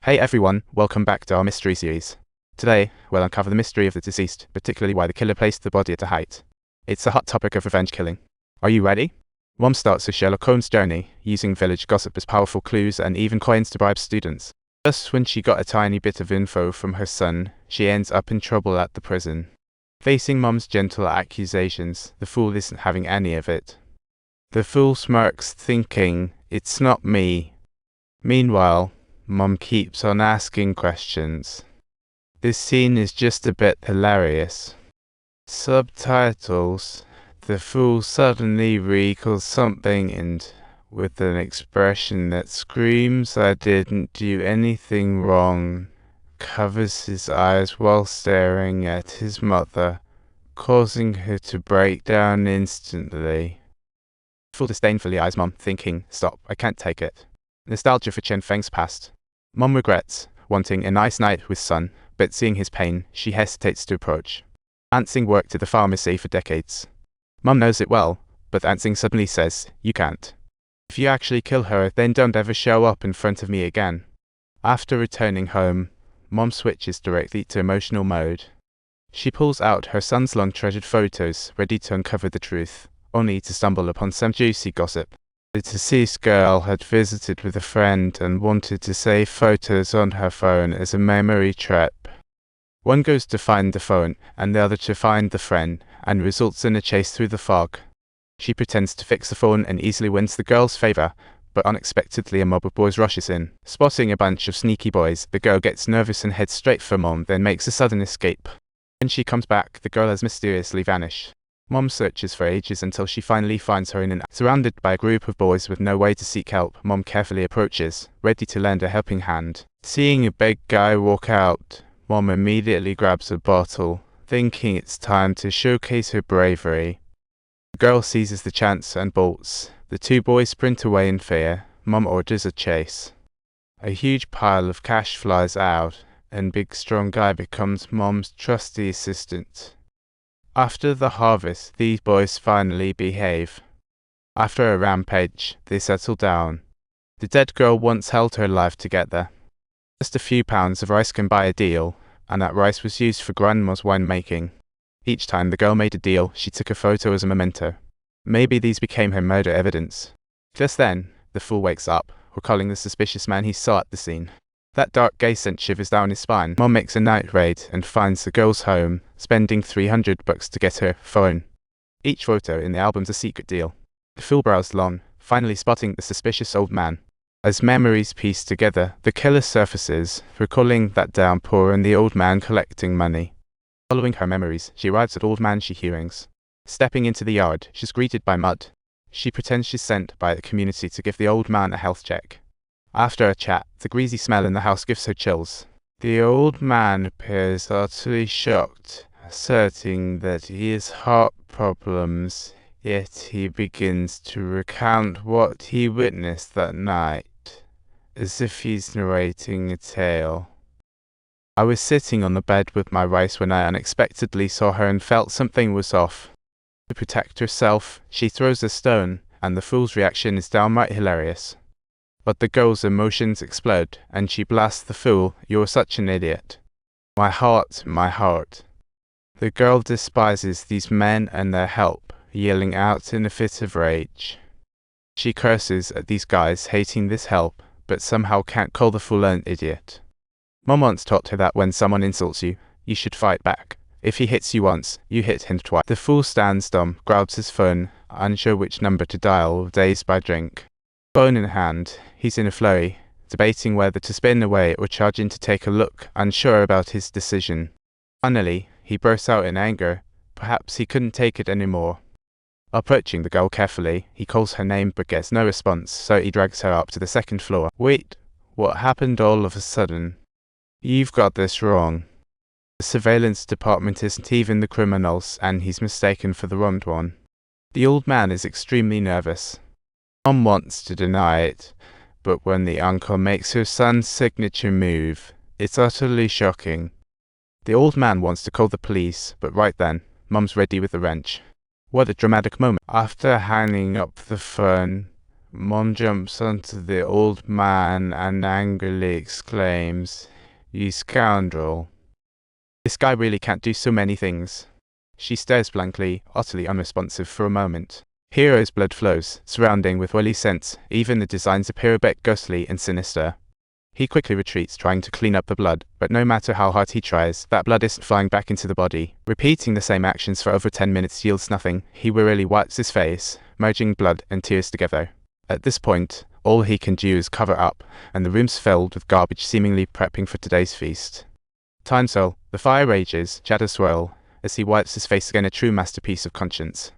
Hey everyone, welcome back to our mystery series. Today, we'll uncover the mystery of the deceased, particularly why the killer placed the body at a height. It's a hot topic of revenge killing. Are you ready? Mom starts a Sherlock Holmes journey, using village gossip as powerful clues and even coins to bribe students. Just when she got a tiny bit of info from her son, she ends up in trouble at the prison. Facing Mom's gentle accusations, the fool isn't having any of it. The fool smirks, thinking, "It's not me." Meanwhile, Mom keeps on asking questions. This scene is just a bit hilarious. Subtitles: the fool suddenly recalls something and, with an expression that screams "I didn't do anything wrong," covers his eyes while staring at his mother, causing her to break down instantly. The fool disdainfully eyes Mom, thinking, "Stop, I can't take it." Nostalgia for Chen Feng's past. Mom regrets wanting a nice night with son, but seeing his pain, she hesitates to approach. Ansing worked at the pharmacy for decades. Mom knows it well, but Ansing suddenly says, "You can't. If you actually kill her, then don't ever show up in front of me again." After returning home, Mom switches directly to emotional mode. She pulls out her son's long-treasured photos, ready to uncover the truth, only to stumble upon some juicy gossip. The deceased girl had visited with a friend and wanted to save photos on her phone as a memory trap. One goes to find the phone, and the other to find the friend, and results in a chase through the fog. She pretends to fix the phone and easily wins the girl's favor, but unexpectedly a mob of boys rushes in. Spotting a bunch of sneaky boys, the girl gets nervous and heads straight for Mom, then makes a sudden escape. When she comes back, the girl has mysteriously vanished. Mom searches for ages until she finally finds her surrounded by a group of boys with no way to seek help. Mom carefully approaches, ready to lend a helping hand. Seeing a big guy walk out, Mom immediately grabs a bottle, thinking it's time to showcase her bravery. The girl seizes the chance and bolts. The two boys sprint away in fear. Mom orders a chase. A huge pile of cash flies out, and big strong guy becomes Mom's trusty assistant. After the harvest, these boys finally behave. After a rampage, they settle down. The dead girl once held her life together. Just a few pounds of rice can buy a deal, and that rice was used for Grandma's winemaking. Each time the girl made a deal, she took a photo as a memento. Maybe these became her murder evidence. Just then, the fool wakes up, recalling the suspicious man he saw at the scene. That dark gaze sent shivers down his spine. Mom makes a night raid and finds the girl's home, spending $300 to get her phone. Each photo in the album's a secret deal. The fool browsed long, finally spotting the suspicious old man. As memories piece together, the killer surfaces, recalling that downpour and the old man collecting money. Following her memories, she arrives at Old Man Hearings. Stepping into the yard, she's greeted by mud. She pretends she's sent by the community to give the old man a health check. After a chat, the greasy smell in the house gives her chills. The old man appears utterly shocked, asserting that he has heart problems, yet he begins to recount what he witnessed that night, as if he's narrating a tale. "I was sitting on the bed with my rice when I unexpectedly saw her and felt something was off. To protect herself, she throws a stone, and the fool's reaction is downright hilarious. But the girl's emotions explode, and she blasts the fool, 'You're such an idiot. My heart, my heart.' The girl despises these men and their help, yelling out in a fit of rage. She curses at these guys hating this help, but somehow can't call the fool an idiot. Mom once taught her that when someone insults you, you should fight back. If he hits you once, you hit him twice." The fool stands dumb, grabs his phone, unsure which number to dial, dazed by drink. Phone in hand, he's in a flurry, debating whether to spin away or charge in to take a look, unsure about his decision. Finally, he bursts out in anger. Perhaps he couldn't take it anymore. Approaching the girl carefully, he calls her name but gets no response, so he drags her up to the second floor. "Wait, what happened all of a sudden? You've got this wrong. The surveillance department isn't even the criminals, and he's mistaken for the wronged one." The old man is extremely nervous. Mom wants to deny it, but when the uncle makes her son's signature move, it's utterly shocking. The old man wants to call the police, but right then, Mom's ready with the wrench. What a dramatic moment. After hanging up the phone, Mom jumps onto the old man and angrily exclaims, "You scoundrel. This guy really can't do so many things." She stares blankly, utterly unresponsive for a moment. Hero's blood flows, surrounding with oily scents. Even the designs appear a bit ghostly and sinister. He quickly retreats, trying to clean up the blood, but no matter how hard he tries, that blood isn't flying back into the body. Repeating the same actions for over 10 minutes yields nothing. He wearily wipes his face, merging blood and tears together. At this point, all he can do is cover up, and the room's filled with garbage seemingly prepping for today's feast. Timesel, the fire rages, shadows swirl, as he wipes his face again, a true masterpiece of conscience.